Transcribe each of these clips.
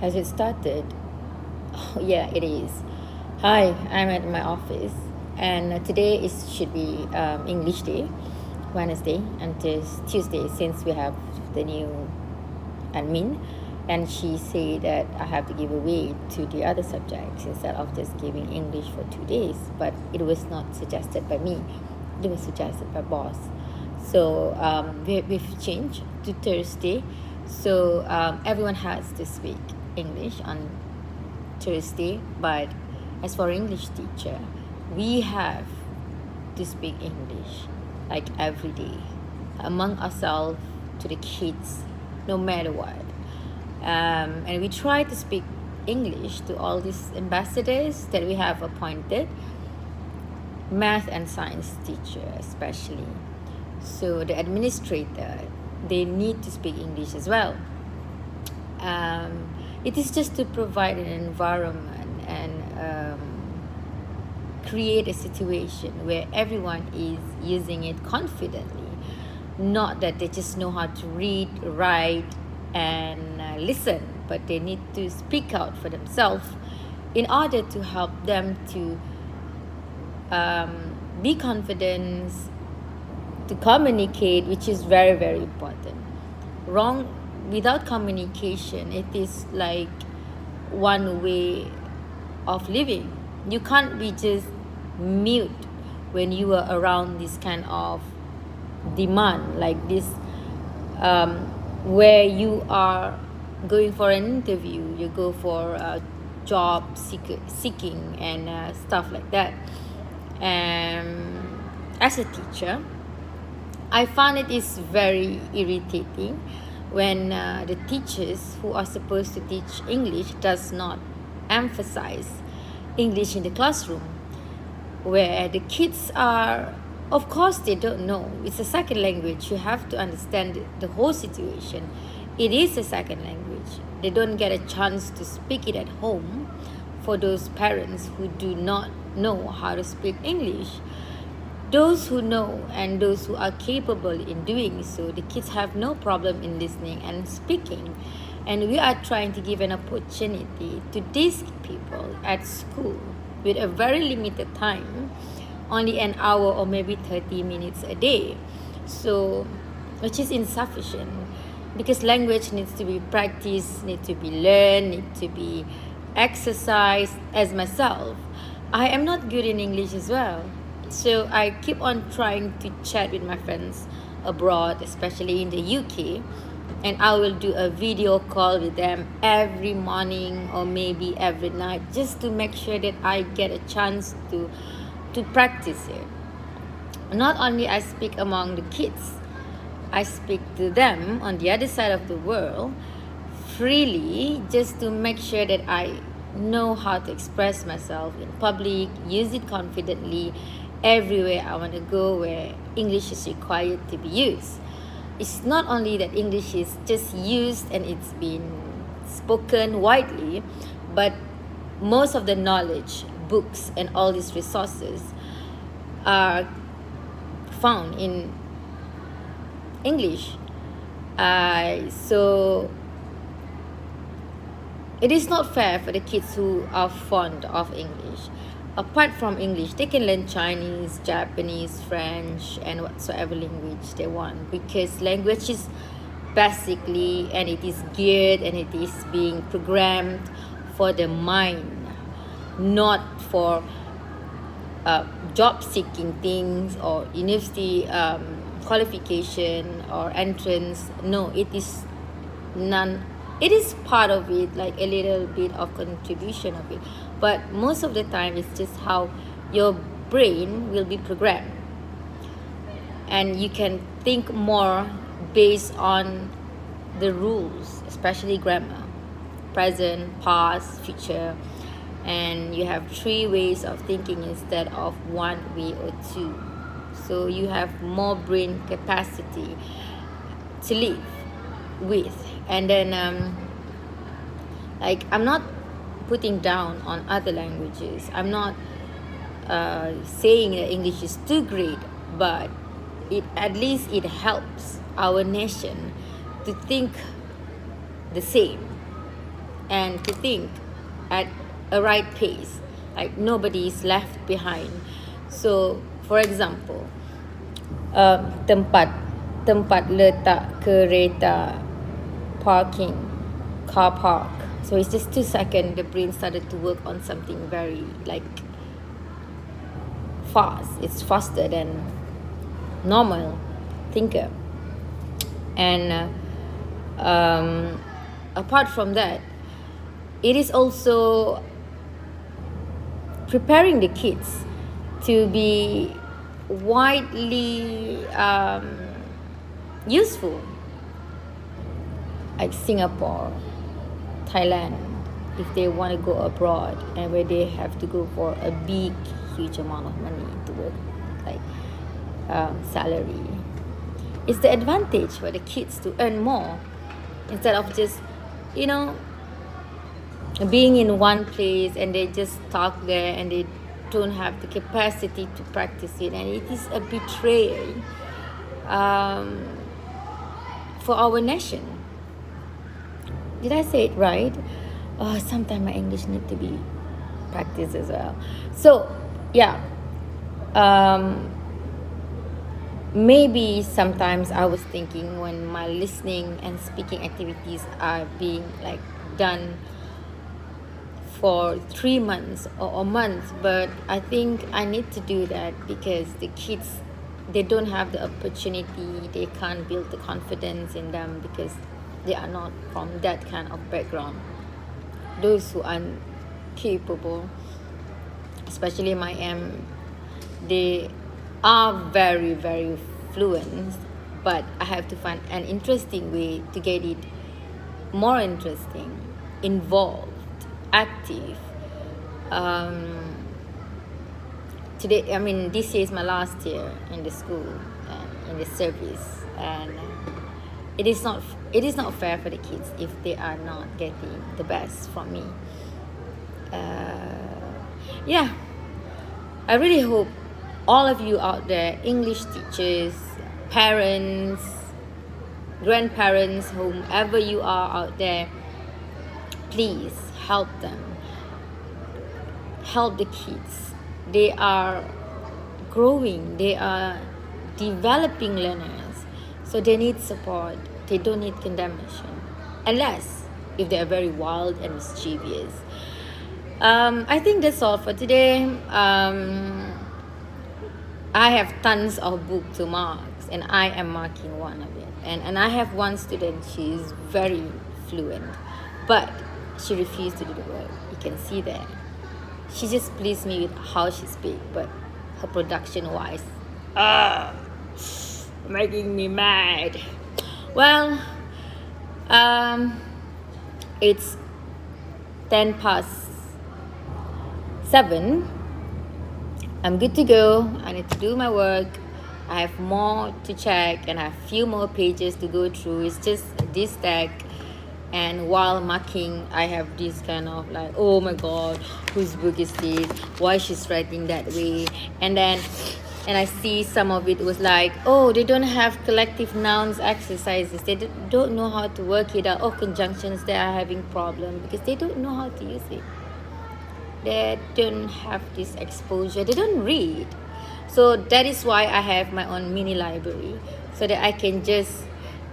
Has it started? Oh, yeah, it is. Hi, I'm at my office, and today is should be English Day, Wednesday, until Tuesday, since we have the new admin, and she said that I have to give away to the other subjects instead of just giving English for 2 days. But it was not suggested by me; it was suggested by boss. So we've changed to Thursday. So everyone has to speak English on Thursday. But as for English teacher, we have to speak English like every day among ourselves to the kids, no matter what. And we try to speak English to all these ambassadors that we have appointed, math and science teacher especially. So the administrator, they need to speak English as well. It is just to provide an environment and create a situation where everyone is using it confidently, not that they just know how to read, write, and listen, but they need to speak out for themselves in order to help them to be confident, to communicate, which is very, very important. Wrong Without communication, it is like one way of living. You can't be just mute when you are around this kind of demand like this, where you are going for an interview, you go for a seeking and stuff like that. And as a teacher, I found it is very irritating when the teachers who are supposed to teach English does not emphasize English in the classroom, where the kids are, of course they don't know, it's a second language, you have to understand the whole situation. It is a second language, they don't get a chance to speak it at home. For those parents who do not know how to speak English, those who know and those who are capable in doing so, the kids have no problem in listening and speaking. And we are trying to give an opportunity to these people at school with a very limited time, only an hour or maybe 30 minutes a day. So, which is insufficient, because language needs to be practiced, needs to be learned, needs to be exercised. As myself, I am not good in English as well. So I keep on trying to chat with my friends abroad, especially in the UK, and I will do a video call with them every morning or maybe every night, just to make sure that I get a chance to practice it. Not only I speak among the kids, I speak to them on the other side of the world freely, just to make sure that I know how to express myself in public, use it confidently everywhere I want to go where English is required to be used. It's not only that English is just used and it's been spoken widely, but most of the knowledge, books, and all these resources are found in English. So it is not fair for the kids who are fond of English. Apart from English, they can learn Chinese, Japanese, French, and whatsoever language they want, because language is basically, and it is geared and it is being programmed for the mind, not for job seeking things or university qualification or entrance. No, it is none. It is part of it, like a little bit of contribution of it, but most of the time it's just how your brain will be programmed, and you can think more based on the rules, especially grammar, present, past, future, and you have 3 ways of thinking instead of 1 way or 2. So you have more brain capacity to live with. And then like, I'm not putting down on other languages, I'm not saying that English is too great, but at least it helps our nation to think the same. and to think at a right pace, like nobody is left behind. So for example, tempat letak kereta, parking, car park. So it's just 2 seconds the brain started to work on something very like fast. It's faster than normal thinker. And apart from that, it is also preparing the kids to be widely useful, like Singapore, Thailand, if they want to go abroad and where they have to go for a big, huge amount of money to work, like salary. It's the advantage for the kids to earn more instead of just, being in one place and they just stuck there and they don't have the capacity to practice it, and it is a betrayal for our nation. Did I say it right? Oh, sometimes my English need to be practiced as well. So yeah, maybe sometimes I was thinking when my listening and speaking activities are being like done for 3 months or a month, but I think I need to do that because the kids, they don't have the opportunity, they can't build the confidence in them because they are not from that kind of background. Those who are capable, especially my they are very, very fluent, but I have to find an interesting way to get it more interesting, involved, active. Today, this year is my last year in the school and in the service, and it is not fair for the kids if they are not getting the best from me. I really hope all of you out there, English teachers, parents, grandparents, whomever you are out there, please help them. Help the kids. They are growing. They are developing learners. So they need support. They don't need condemnation. Unless if they are very wild and mischievous. I think that's all for today. I have tons of books to mark, and I am marking one of it. And I have one student, she is very fluent, but she refused to do the work. You can see that. She just pleased me with how she speaks, but her production-wise, making me mad. Well, it's 7:10. I'm good to go. I need to do my work. I have more to check and I have few more pages to go through. It's just this stack. And while marking, I have this kind of like, oh my god, whose book is this? Why she's writing that way? And I see some of it was like, oh, they don't have collective nouns exercises. They don't know how to work it out. Or conjunctions, they are having problems because they don't know how to use it. They don't have this exposure. They don't read. So that is why I have my own mini library, so that I can just,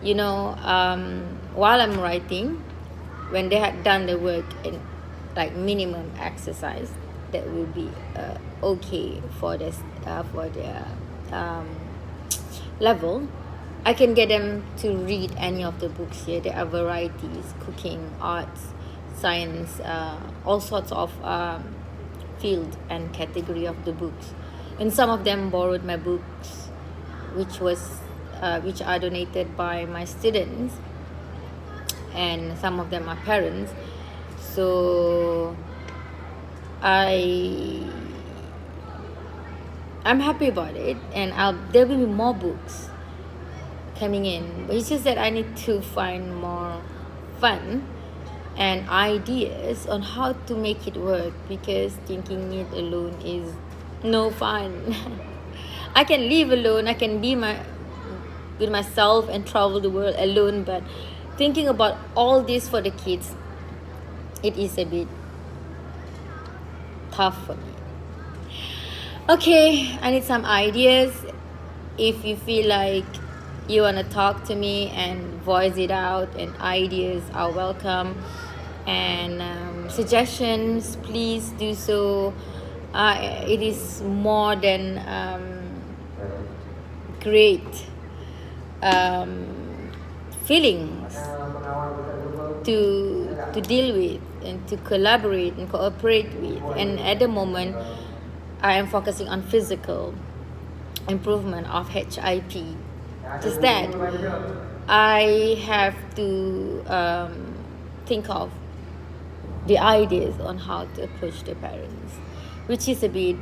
while I'm writing, when they had done the work in like minimum exercise, that will be okay for their level. I can get them to read any of the books here. There are varieties: cooking, arts, science, all sorts of field and category of the books. And some of them borrowed my books, which are donated by my students, and some of them are parents. So I'm happy about it, and there will be more books coming in. But it's just that I need to find more fun and ideas on how to make it work, because thinking it alone is no fun. I can live alone, I can be with myself and travel the world alone, but thinking about all this for the kids, it is a bit tough for me. Okay, I need some ideas. If you feel like you want to talk to me and voice it out, and ideas are welcome, and suggestions, please do so. It is more than great feelings to deal with and to collaborate and cooperate with. And at the moment, I am focusing on physical improvement of HIP. Just that I have to think of the ideas on how to approach the parents, which is a bit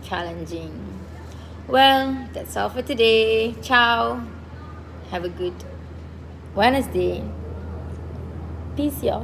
challenging. Well, that's all for today. Ciao. Have a good Wednesday. Peace, y'all.